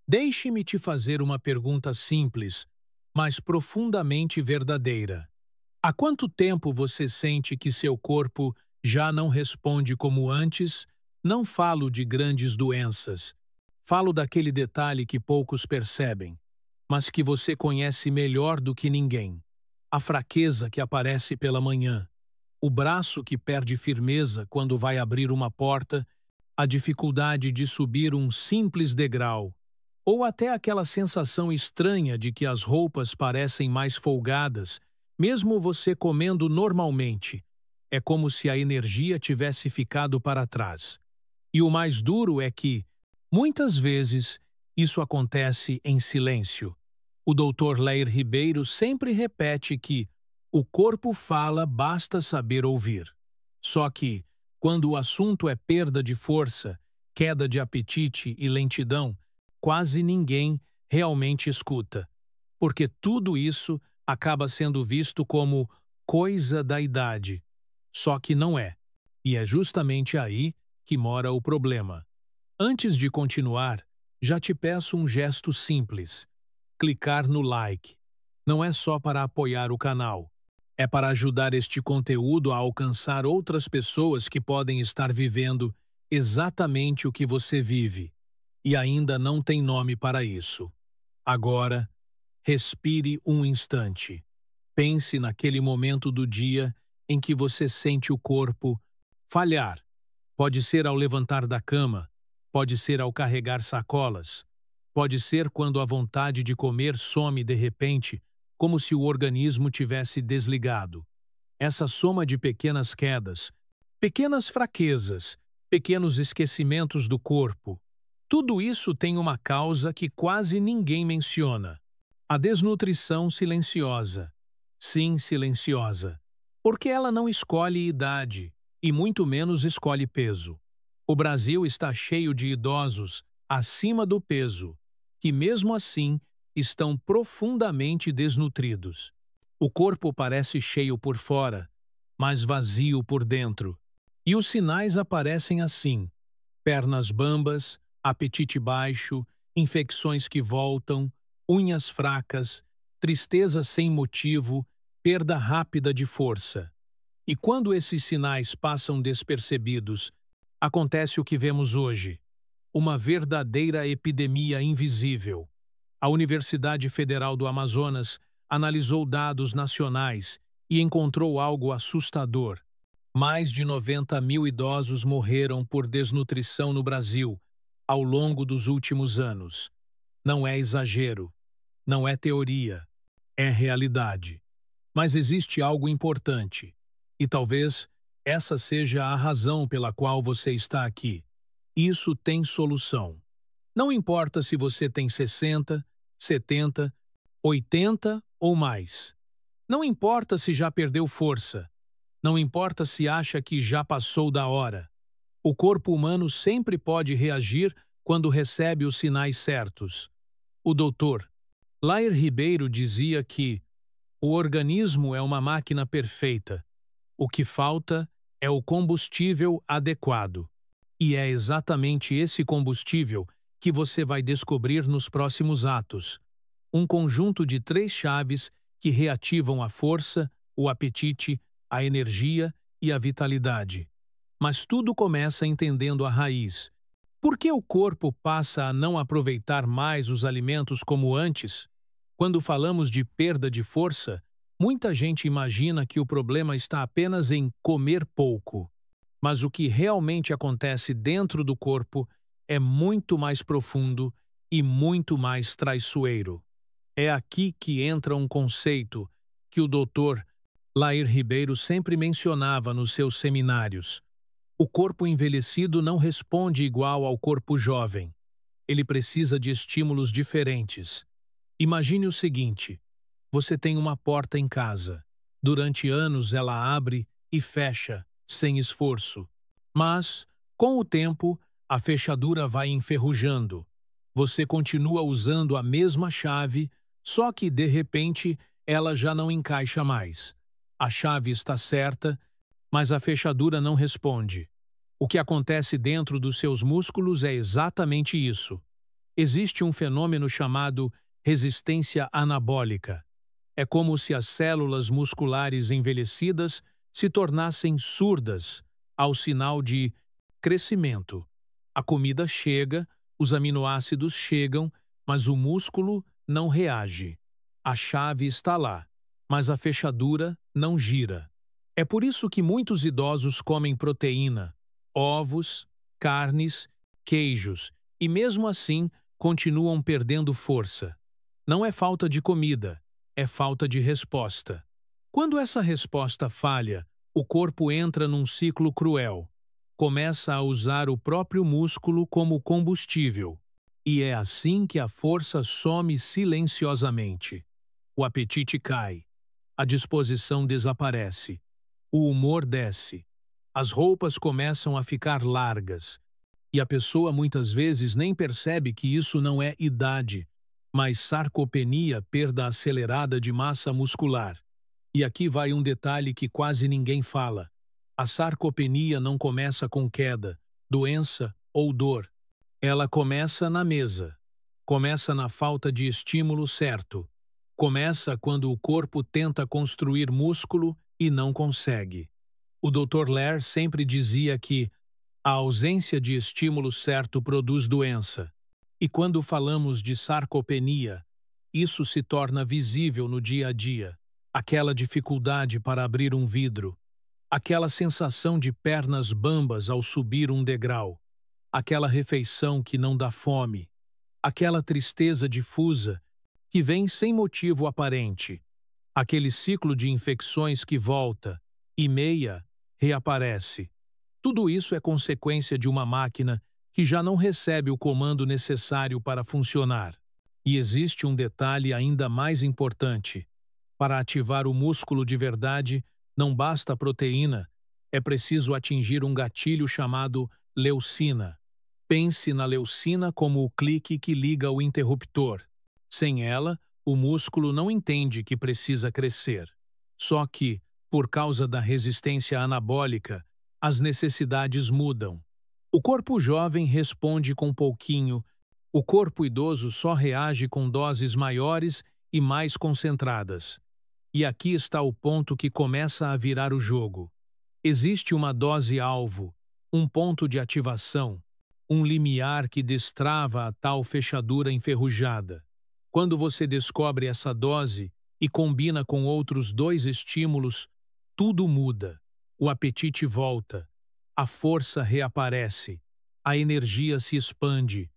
Deixe-me te fazer uma pergunta simples, mas profundamente verdadeira. Há quanto tempo você sente que seu corpo já não responde como antes? Não falo de grandes doenças. Falo daquele detalhe que poucos percebem, mas que você conhece melhor do que ninguém. A fraqueza que aparece pela manhã, o braço que perde firmeza quando vai abrir uma porta, a dificuldade de subir um simples degrau, ou até aquela sensação estranha de que as roupas parecem mais folgadas, mesmo você comendo normalmente. É como se a energia tivesse ficado para trás. E o mais duro é que, muitas vezes, isso acontece em silêncio. O Dr. Lair Ribeiro sempre repete que o corpo fala, basta saber ouvir. Só que, quando o assunto é perda de força, queda de apetite e lentidão, quase ninguém realmente escuta, porque tudo isso acaba sendo visto como coisa da idade. Só que não é. E é justamente aí que mora o problema. Antes de continuar, já te peço um gesto simples: clicar no like. Não é só para apoiar o canal. É para ajudar este conteúdo a alcançar outras pessoas que podem estar vivendo exatamente o que você vive e ainda não tem nome para isso. Agora, respire um instante. Pense naquele momento do dia em que você sente o corpo falhar. Pode ser ao levantar da cama, pode ser ao carregar sacolas, pode ser quando a vontade de comer some de repente, como se o organismo tivesse desligado. Essa soma de pequenas quedas, pequenas fraquezas, pequenos esquecimentos do corpo, tudo isso tem uma causa que quase ninguém menciona: a desnutrição silenciosa. Sim, silenciosa. Porque ela não escolhe idade e muito menos escolhe peso. O Brasil está cheio de idosos acima do peso, que mesmo assim estão profundamente desnutridos. O corpo parece cheio por fora, mas vazio por dentro. E os sinais aparecem assim: pernas bambas, apetite baixo, infecções que voltam, unhas fracas, tristeza sem motivo, perda rápida de força. E quando esses sinais passam despercebidos, acontece o que vemos hoje: uma verdadeira epidemia invisível. A Universidade Federal do Amazonas analisou dados nacionais e encontrou algo assustador. Mais de 90 mil idosos morreram por desnutrição no Brasil ao longo dos últimos anos. Não é exagero, não é teoria, é realidade. Mas existe algo importante, e talvez essa seja a razão pela qual você está aqui. Isso tem solução. Não importa se você tem 60, 70, 80 ou mais. Não importa se já perdeu força. Não importa se acha que já passou da hora. O corpo humano sempre pode reagir quando recebe os sinais certos. O doutor Lair Ribeiro dizia que o organismo é uma máquina perfeita. O que falta é o combustível adequado. E é exatamente esse combustível que você vai descobrir nos próximos atos. Um conjunto de 3 chaves que reativam a força, o apetite, a energia e a vitalidade. Mas tudo começa entendendo a raiz. Por que o corpo passa a não aproveitar mais os alimentos como antes? Quando falamos de perda de força, muita gente imagina que o problema está apenas em comer pouco. Mas o que realmente acontece dentro do corpo é muito mais profundo e muito mais traiçoeiro. É aqui que entra um conceito que o Dr. Lair Ribeiro sempre mencionava nos seus seminários. O corpo envelhecido não responde igual ao corpo jovem. Ele precisa de estímulos diferentes. Imagine o seguinte: você tem uma porta em casa. Durante anos ela abre e fecha, sem esforço. Mas, com o tempo, a fechadura vai enferrujando. Você continua usando a mesma chave, só que, de repente, ela já não encaixa mais. A chave está certa, mas a fechadura não responde. O que acontece dentro dos seus músculos é exatamente isso. Existe um fenômeno chamado resistência anabólica. É como se as células musculares envelhecidas se tornassem surdas ao sinal de crescimento. A comida chega, os aminoácidos chegam, mas o músculo não reage. A chave está lá, mas a fechadura não gira. É por isso que muitos idosos comem proteína, ovos, carnes, queijos e, mesmo assim, continuam perdendo força. Não é falta de comida, é falta de resposta. Quando essa resposta falha, o corpo entra num ciclo cruel. Começa a usar o próprio músculo como combustível. E é assim que a força some silenciosamente. O apetite cai. A disposição desaparece. O humor desce. As roupas começam a ficar largas. E a pessoa muitas vezes nem percebe que isso não é idade, mas sarcopenia, perda acelerada de massa muscular. E aqui vai um detalhe que quase ninguém fala. A sarcopenia não começa com queda, doença ou dor. Ela começa na mesa. Começa na falta de estímulo certo. Começa quando o corpo tenta construir músculo e não consegue. O Dr. Lair sempre dizia que a ausência de estímulo certo produz doença. E quando falamos de sarcopenia, isso se torna visível no dia a dia. Aquela dificuldade para abrir um vidro, aquela sensação de pernas bambas ao subir um degrau, aquela refeição que não dá fome, aquela tristeza difusa que vem sem motivo aparente, aquele ciclo de infecções que volta e meia reaparece. Tudo isso é consequência de uma máquina que já não recebe o comando necessário para funcionar. E existe um detalhe ainda mais importante. Para ativar o músculo de verdade, não basta a proteína, é preciso atingir um gatilho chamado leucina. Pense na leucina como o clique que liga o interruptor. Sem ela, o músculo não entende que precisa crescer. Só que, por causa da resistência anabólica, as necessidades mudam. O corpo jovem responde com pouquinho, o corpo idoso só reage com doses maiores e mais concentradas. E aqui está o ponto que começa a virar o jogo. Existe uma dose-alvo, um ponto de ativação, um limiar que destrava a tal fechadura enferrujada. Quando você descobre essa dose e combina com outros dois estímulos, tudo muda. O apetite volta, a força reaparece, a energia se expande,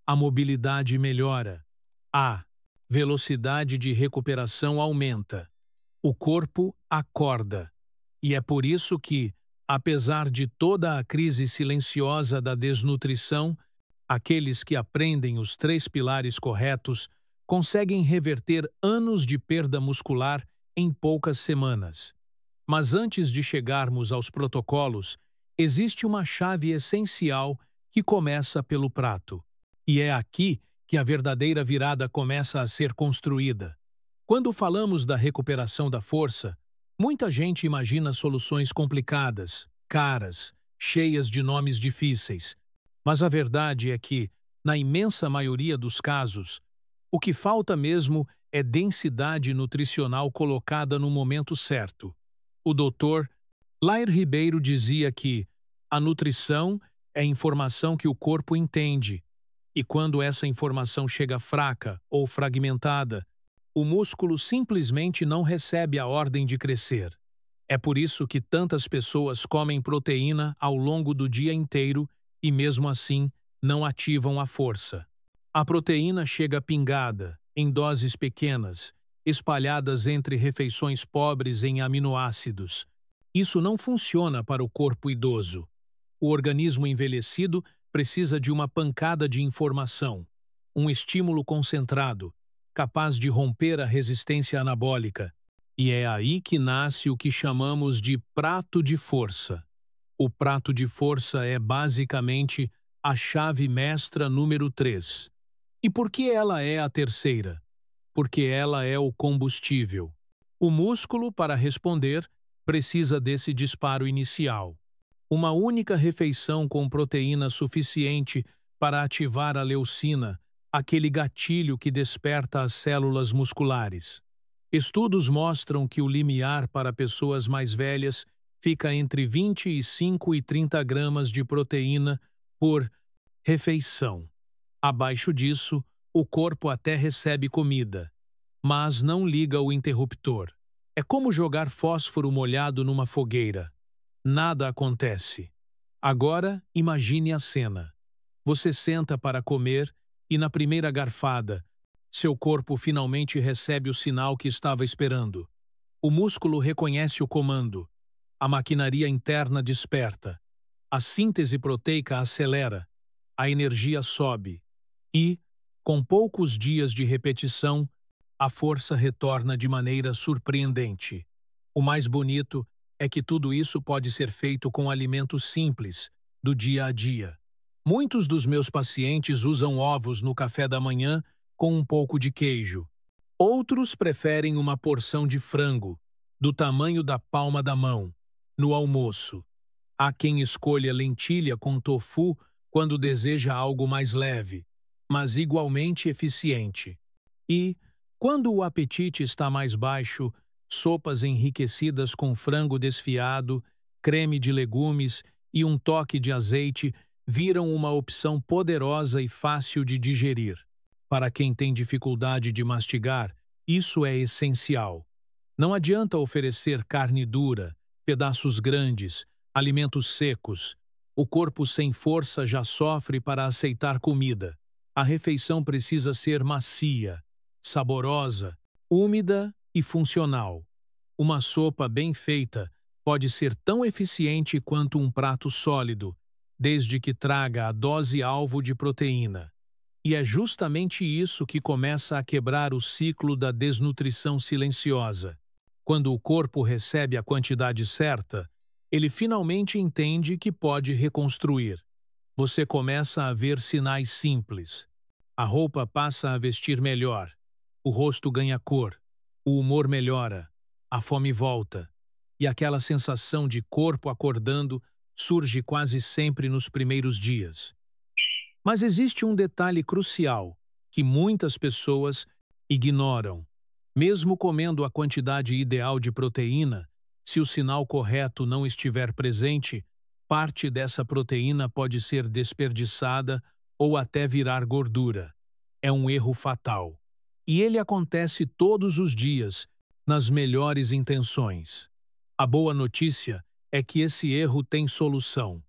a mobilidade melhora, a velocidade de recuperação aumenta. O corpo acorda. E é por isso que, apesar de toda a crise silenciosa da desnutrição, aqueles que aprendem os 3 pilares corretos conseguem reverter anos de perda muscular em poucas semanas. Mas antes de chegarmos aos protocolos, existe uma chave essencial que começa pelo prato. E é aqui que a verdadeira virada começa a ser construída. Quando falamos da recuperação da força, muita gente imagina soluções complicadas, caras, cheias de nomes difíceis. Mas a verdade é que, na imensa maioria dos casos, o que falta mesmo é densidade nutricional colocada no momento certo. O Dr. Lair Ribeiro dizia que a nutrição é informação que o corpo entende, e quando essa informação chega fraca ou fragmentada, o músculo simplesmente não recebe a ordem de crescer. É por isso que tantas pessoas comem proteína ao longo do dia inteiro e, mesmo assim, não ativam a força. A proteína chega pingada, em doses pequenas, espalhadas entre refeições pobres em aminoácidos. Isso não funciona para o corpo idoso. O organismo envelhecido precisa de uma pancada de informação, um estímulo concentrado, capaz de romper a resistência anabólica. E é aí que nasce o que chamamos de prato de força. O prato de força é basicamente a chave mestra número 3. E por que ela é a terceira? Porque ela é o combustível. O músculo, para responder, precisa desse disparo inicial. Uma única refeição com proteína suficiente para ativar a leucina aquele gatilho que desperta as células musculares. Estudos mostram que o limiar para pessoas mais velhas fica entre 25 e 30 gramas de proteína por refeição. Abaixo disso, o corpo até recebe comida, mas não liga o interruptor. É como jogar fósforo molhado numa fogueira. Nada acontece. Agora, imagine a cena. Você senta para comer e, na primeira garfada, seu corpo finalmente recebe o sinal que estava esperando. O músculo reconhece o comando. A maquinaria interna desperta. A síntese proteica acelera. A energia sobe. E, com poucos dias de repetição, a força retorna de maneira surpreendente. O mais bonito é que tudo isso pode ser feito com alimentos simples, do dia a dia. Muitos dos meus pacientes usam ovos no café da manhã com um pouco de queijo. Outros preferem uma porção de frango, do tamanho da palma da mão, no almoço. Há quem escolha lentilha com tofu quando deseja algo mais leve, mas igualmente eficiente. E, quando o apetite está mais baixo, sopas enriquecidas com frango desfiado, creme de legumes e um toque de azeite viram uma opção poderosa e fácil de digerir. Para quem tem dificuldade de mastigar, isso é essencial. Não adianta oferecer carne dura, pedaços grandes, alimentos secos. O corpo sem força já sofre para aceitar comida. A refeição precisa ser macia, saborosa, úmida e funcional. Uma sopa bem feita pode ser tão eficiente quanto um prato sólido, desde que traga a dose-alvo de proteína. E é justamente isso que começa a quebrar o ciclo da desnutrição silenciosa. Quando o corpo recebe a quantidade certa, ele finalmente entende que pode reconstruir. Você começa a ver sinais simples. A roupa passa a vestir melhor. O rosto ganha cor. O humor melhora. A fome volta. E aquela sensação de corpo acordando surge quase sempre nos primeiros dias. Mas existe um detalhe crucial que muitas pessoas ignoram. Mesmo comendo a quantidade ideal de proteína, se o sinal correto não estiver presente, parte dessa proteína pode ser desperdiçada ou até virar gordura. É um erro fatal. E ele acontece todos os dias, nas melhores intenções. A boa notícia é que esse erro tem solução.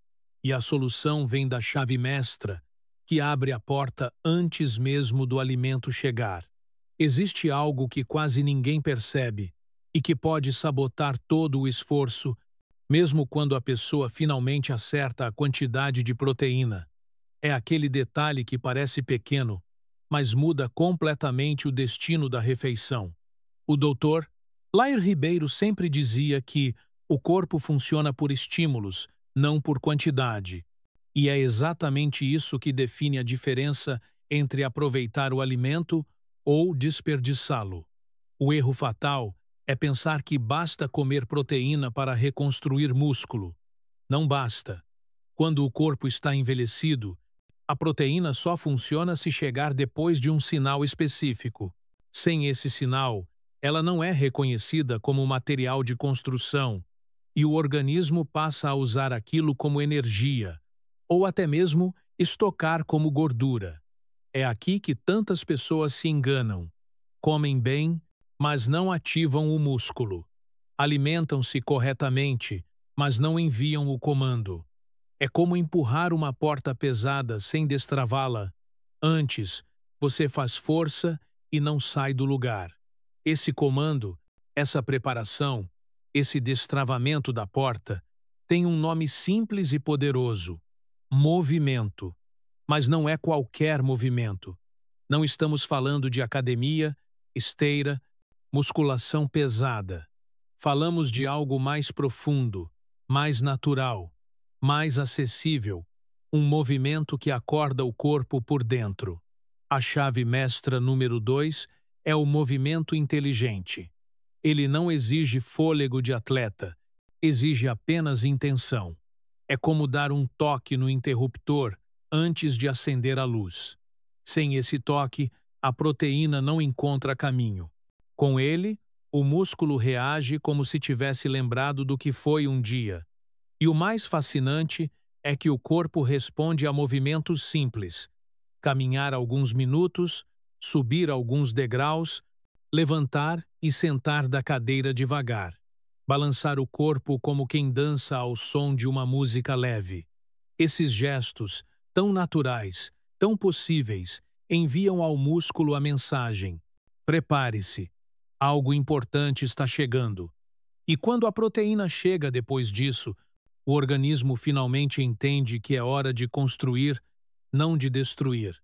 E a solução vem da chave mestra, que abre a porta antes mesmo do alimento chegar. Existe algo que quase ninguém percebe e que pode sabotar todo o esforço, mesmo quando a pessoa finalmente acerta a quantidade de proteína. É aquele detalhe que parece pequeno, mas muda completamente o destino da refeição. O Dr. Lair Ribeiro sempre dizia que o corpo funciona por estímulos, não por quantidade. E é exatamente isso que define a diferença entre aproveitar o alimento ou desperdiçá-lo. O erro fatal é pensar que basta comer proteína para reconstruir músculo. Não basta. Quando o corpo está envelhecido, a proteína só funciona se chegar depois de um sinal específico. Sem esse sinal, ela não é reconhecida como material de construção, e o organismo passa a usar aquilo como energia, ou até mesmo estocar como gordura. É aqui que tantas pessoas se enganam. Comem bem, mas não ativam o músculo. Alimentam-se corretamente, mas não enviam o comando. É como empurrar uma porta pesada sem destravá-la. Antes, você faz força e não sai do lugar. Esse comando, essa preparação, esse destravamento da porta, tem um nome simples e poderoso: movimento. Mas não é qualquer movimento. Não estamos falando de academia, esteira, musculação pesada. Falamos de algo mais profundo, mais natural, mais acessível, um movimento que acorda o corpo por dentro. A chave mestra número 2 é o movimento inteligente. Ele não exige fôlego de atleta, exige apenas intenção. É como dar um toque no interruptor antes de acender a luz. Sem esse toque, a proteína não encontra caminho. Com ele, o músculo reage como se tivesse lembrado do que foi um dia. E o mais fascinante é que o corpo responde a movimentos simples: caminhar alguns minutos, subir alguns degraus, levantar e sentar da cadeira devagar, balançar o corpo como quem dança ao som de uma música leve. Esses gestos, tão naturais, tão possíveis, enviam ao músculo a mensagem: prepare-se, algo importante está chegando. E quando a proteína chega depois disso, o organismo finalmente entende que é hora de construir, não de destruir.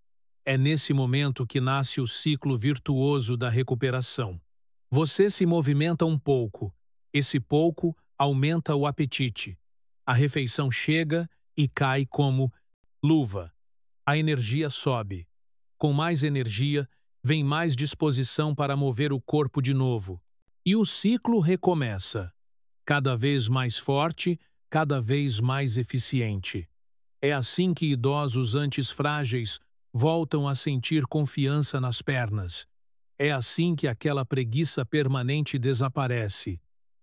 É nesse momento que nasce o ciclo virtuoso da recuperação. Você se movimenta um pouco. Esse pouco aumenta o apetite. A refeição chega e cai como luva. A energia sobe. Com mais energia, vem mais disposição para mover o corpo de novo. E o ciclo recomeça. Cada vez mais forte, cada vez mais eficiente. É assim que idosos antes frágeis voltam a sentir confiança nas pernas. É assim que aquela preguiça permanente desaparece.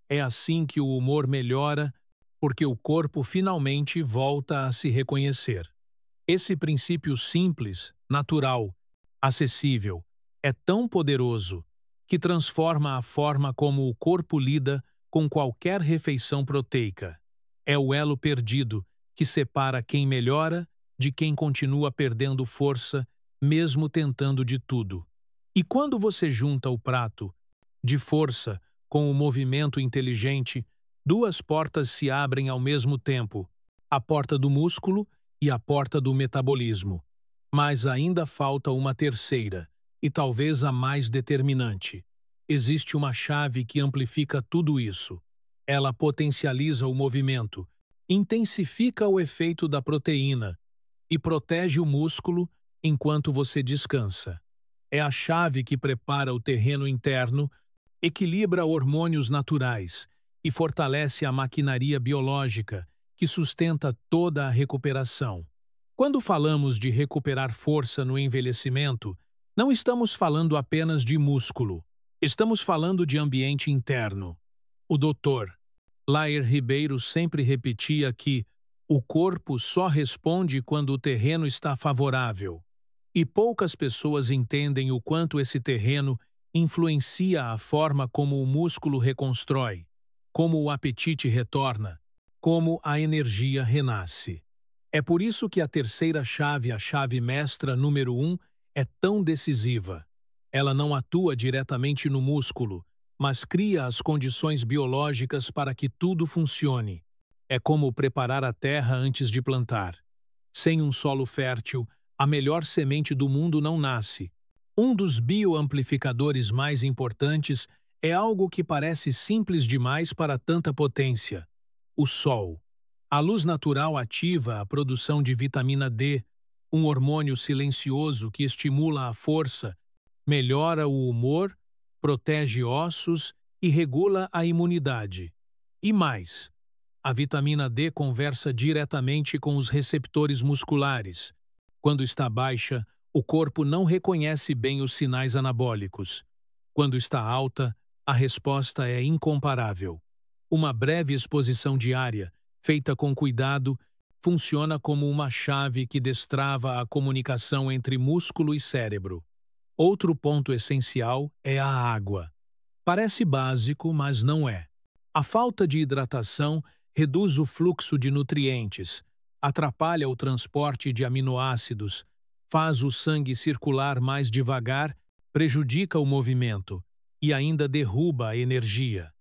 É assim que o humor melhora, porque o corpo finalmente volta a se reconhecer. Esse princípio simples, natural, acessível, é tão poderoso que transforma a forma como o corpo lida com qualquer refeição proteica. É o elo perdido que separa quem melhora de quem continua perdendo força, mesmo tentando de tudo. E quando você junta o prato de força com o movimento inteligente, duas portas se abrem ao mesmo tempo: a porta do músculo e a porta do metabolismo. Mas ainda falta uma terceira, e talvez a mais determinante. Existe uma chave que amplifica tudo isso. Ela potencializa o movimento, intensifica o efeito da proteína e protege o músculo enquanto você descansa. É a chave que prepara o terreno interno, equilibra hormônios naturais e fortalece a maquinaria biológica que sustenta toda a recuperação. Quando falamos de recuperar força no envelhecimento, não estamos falando apenas de músculo. Estamos falando de ambiente interno. O Dr. Lair Ribeiro sempre repetia que o corpo só responde quando o terreno está favorável. E poucas pessoas entendem o quanto esse terreno influencia a forma como o músculo reconstrói, como o apetite retorna, como a energia renasce. É por isso que a terceira chave, a chave mestra número 1, é tão decisiva. Ela não atua diretamente no músculo, mas cria as condições biológicas para que tudo funcione. É como preparar a terra antes de plantar. Sem um solo fértil, a melhor semente do mundo não nasce. Um dos bioamplificadores mais importantes é algo que parece simples demais para tanta potência: o sol. A luz natural ativa a produção de vitamina D, um hormônio silencioso que estimula a força, melhora o humor, protege ossos e regula a imunidade. E mais, a vitamina D conversa diretamente com os receptores musculares. Quando está baixa, o corpo não reconhece bem os sinais anabólicos. Quando está alta, a resposta é incomparável. Uma breve exposição diária, feita com cuidado, funciona como uma chave que destrava a comunicação entre músculo e cérebro. Outro ponto essencial é a água. Parece básico, mas não é. A falta de hidratação reduz o fluxo de nutrientes, atrapalha o transporte de aminoácidos, faz o sangue circular mais devagar, prejudica o movimento e ainda derruba a energia.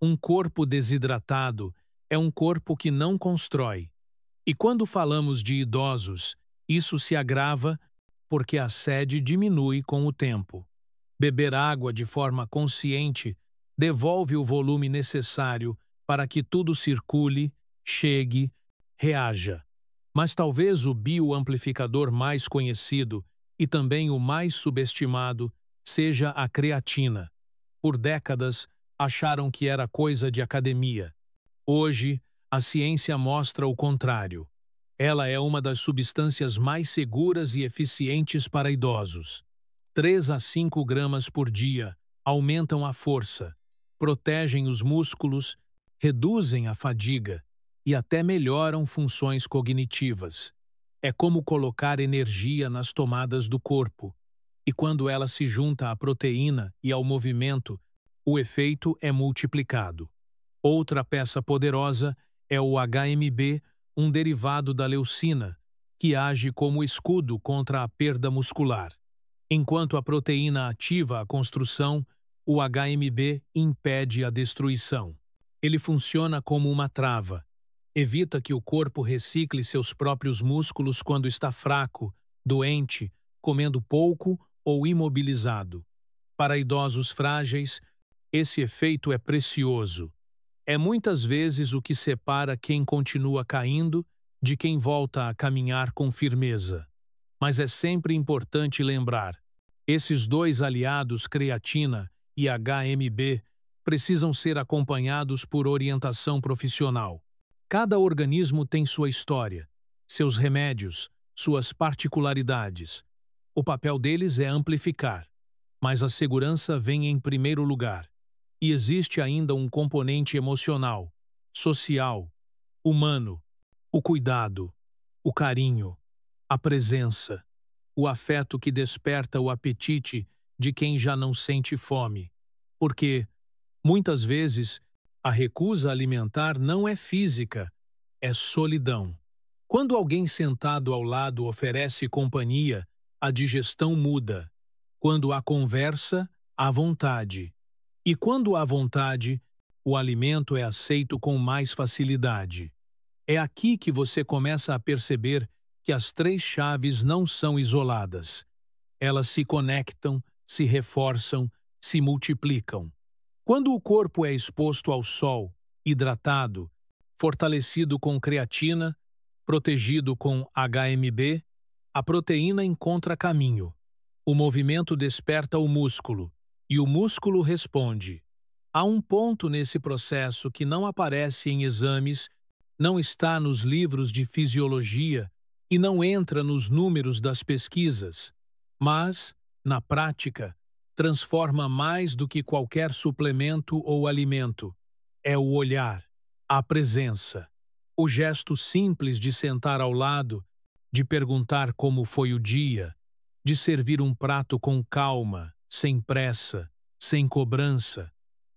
Um corpo desidratado é um corpo que não constrói. E quando falamos de idosos, isso se agrava porque a sede diminui com o tempo. Beber água de forma consciente devolve o volume necessário para que tudo circule, chegue, reaja. Mas talvez o bioamplificador mais conhecido e também o mais subestimado seja a creatina. Por décadas, acharam que era coisa de academia. Hoje, a ciência mostra o contrário. Ela é uma das substâncias mais seguras e eficientes para idosos. 3 a 5 gramas por dia aumentam a força, protegem os músculos, reduzem a fadiga e até melhoram funções cognitivas. É como colocar energia nas tomadas do corpo, e quando ela se junta à proteína e ao movimento, o efeito é multiplicado. Outra peça poderosa é o HMB, um derivado da leucina, que age como escudo contra a perda muscular. Enquanto a proteína ativa a construção, o HMB impede a destruição. Ele funciona como uma trava. Evita que o corpo recicle seus próprios músculos quando está fraco, doente, comendo pouco ou imobilizado. Para idosos frágeis, esse efeito é precioso. É muitas vezes o que separa quem continua caindo de quem volta a caminhar com firmeza. Mas é sempre importante lembrar: esses dois aliados, creatina e HMB, precisam ser acompanhados por orientação profissional. Cada organismo tem sua história, seus remédios, suas particularidades. O papel deles é amplificar, mas a segurança vem em primeiro lugar. E existe ainda um componente emocional, social, humano, o cuidado, o carinho, a presença, o afeto que desperta o apetite de quem já não sente fome. Porque, muitas vezes, a recusa alimentar não é física, é solidão. Quando alguém sentado ao lado oferece companhia, a digestão muda. Quando há conversa, há vontade. E quando há vontade, o alimento é aceito com mais facilidade. É aqui que você começa a perceber que as 3 chaves não são isoladas. Elas se conectam, se reforçam, se multiplicam. Quando o corpo é exposto ao sol, hidratado, fortalecido com creatina, protegido com HMB, a proteína encontra caminho. O movimento desperta o músculo, e o músculo responde. Há um ponto nesse processo que não aparece em exames, não está nos livros de fisiologia e não entra nos números das pesquisas, mas, na prática, transforma mais do que qualquer suplemento ou alimento. É o olhar, a presença, o gesto simples de sentar ao lado, de perguntar como foi o dia, de servir um prato com calma, sem pressa, sem cobrança.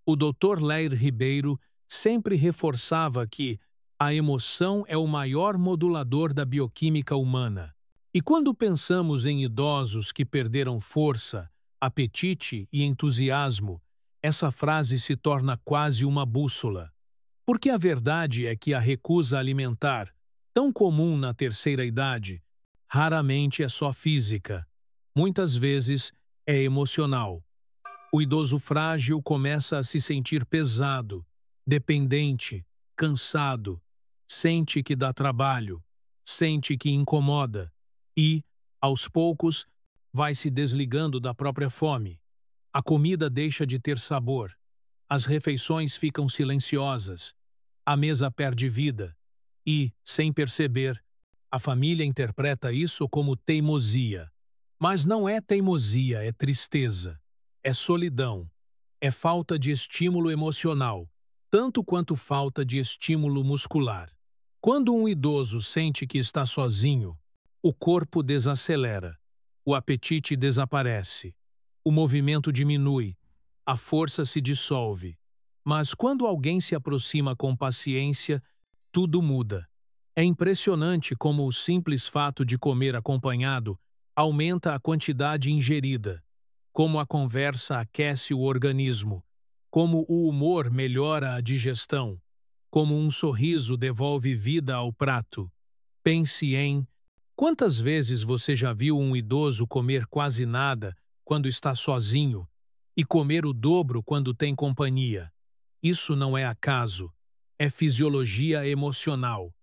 O Dr. Leir Ribeiro sempre reforçava que a emoção é o maior modulador da bioquímica humana. E quando pensamos em idosos que perderam força, apetite e entusiasmo, essa frase se torna quase uma bússola. Porque a verdade é que a recusa alimentar, tão comum na terceira idade, raramente é só física. Muitas vezes é emocional. O idoso frágil começa a se sentir pesado, dependente, cansado, sente que dá trabalho, sente que incomoda e, aos poucos, vai se desligando da própria fome. A comida deixa de ter sabor, as refeições ficam silenciosas, a mesa perde vida e, sem perceber, a família interpreta isso como teimosia. Mas não é teimosia, é tristeza, é solidão, é falta de estímulo emocional, tanto quanto falta de estímulo muscular. Quando um idoso sente que está sozinho, o corpo desacelera, o apetite desaparece, o movimento diminui, a força se dissolve. Mas quando alguém se aproxima com paciência, tudo muda. É impressionante como o simples fato de comer acompanhado aumenta a quantidade ingerida, como a conversa aquece o organismo, como o humor melhora a digestão, como um sorriso devolve vida ao prato. Pense em quantas vezes você já viu um idoso comer quase nada quando está sozinho e comer o dobro quando tem companhia. Isso não é acaso, é fisiologia emocional.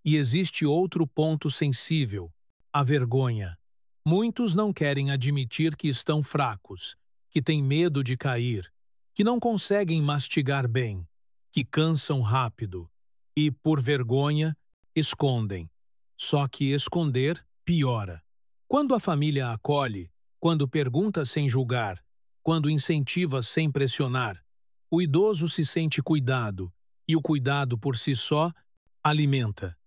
E existe outro ponto sensível: a vergonha. Muitos não querem admitir que estão fracos, que têm medo de cair, que não conseguem mastigar bem, que cansam rápido e, por vergonha, escondem. Só que esconder piora. Quando a família acolhe, quando pergunta sem julgar, quando incentiva sem pressionar, o idoso se sente cuidado, e o cuidado por si só alimenta.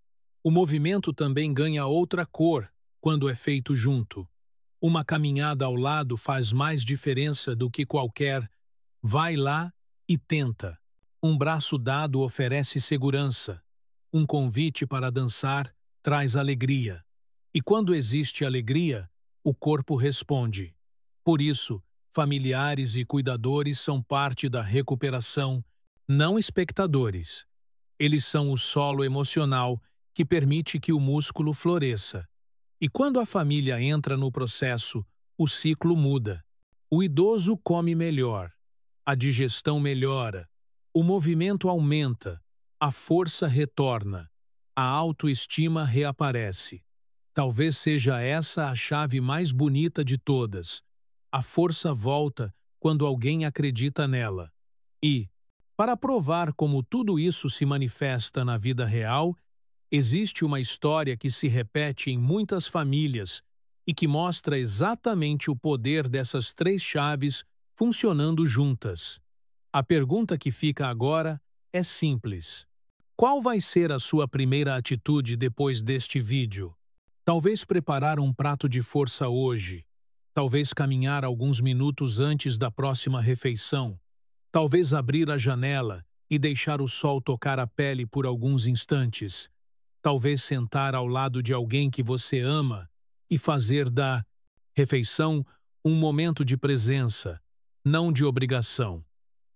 O movimento também ganha outra cor quando é feito junto. Uma caminhada ao lado faz mais diferença do que qualquer "vai lá e tenta". Um braço dado oferece segurança. Um convite para dançar traz alegria. E quando existe alegria, o corpo responde. Por isso, familiares e cuidadores são parte da recuperação, não espectadores. Eles são o solo emocional que permite que o músculo floresça. E quando a família entra no processo, o ciclo muda. O idoso come melhor, a digestão melhora, o movimento aumenta, a força retorna, a autoestima reaparece. Talvez seja essa a chave mais bonita de todas. A força volta quando alguém acredita nela. E, para provar como tudo isso se manifesta na vida real, existe uma história que se repete em muitas famílias e que mostra exatamente o poder dessas três chaves funcionando juntas. A pergunta que fica agora é simples. Qual vai ser a sua primeira atitude depois deste vídeo? Talvez preparar um prato de força hoje. Talvez caminhar alguns minutos antes da próxima refeição. Talvez abrir a janela e deixar o sol tocar a pele por alguns instantes. Talvez sentar ao lado de alguém que você ama e fazer da refeição um momento de presença, não de obrigação.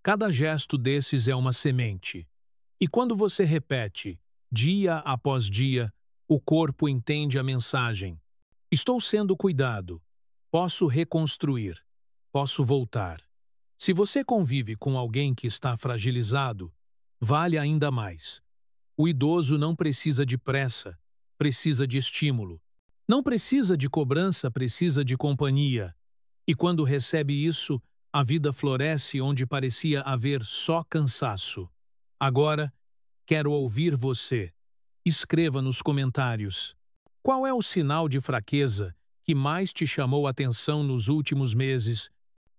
Cada gesto desses é uma semente. E quando você repete, dia após dia, o corpo entende a mensagem. Estou sendo cuidado. Posso reconstruir. Posso voltar. Se você convive com alguém que está fragilizado, vale ainda mais. O idoso não precisa de pressa, precisa de estímulo. Não precisa de cobrança, precisa de companhia. E quando recebe isso, a vida floresce onde parecia haver só cansaço. Agora, quero ouvir você. Escreva nos comentários. Qual é o sinal de fraqueza que mais te chamou a atenção nos últimos meses?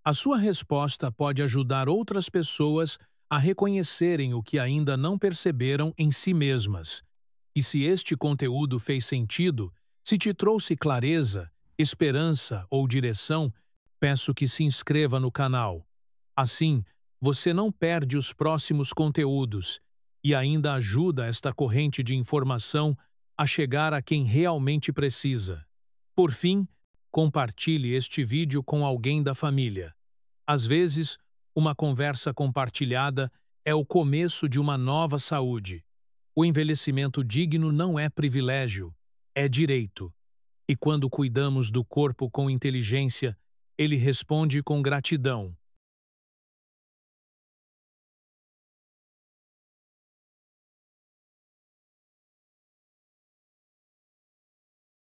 A sua resposta pode ajudar outras pessoas a reconhecerem o que ainda não perceberam em si mesmas. E se este conteúdo fez sentido, se te trouxe clareza, esperança ou direção, peço que se inscreva no canal. Assim, você não perde os próximos conteúdos e ainda ajuda esta corrente de informação a chegar a quem realmente precisa. Por fim, compartilhe este vídeo com alguém da família. Às vezes, uma conversa compartilhada é o começo de uma nova saúde. O envelhecimento digno não é privilégio, é direito. E quando cuidamos do corpo com inteligência, ele responde com gratidão.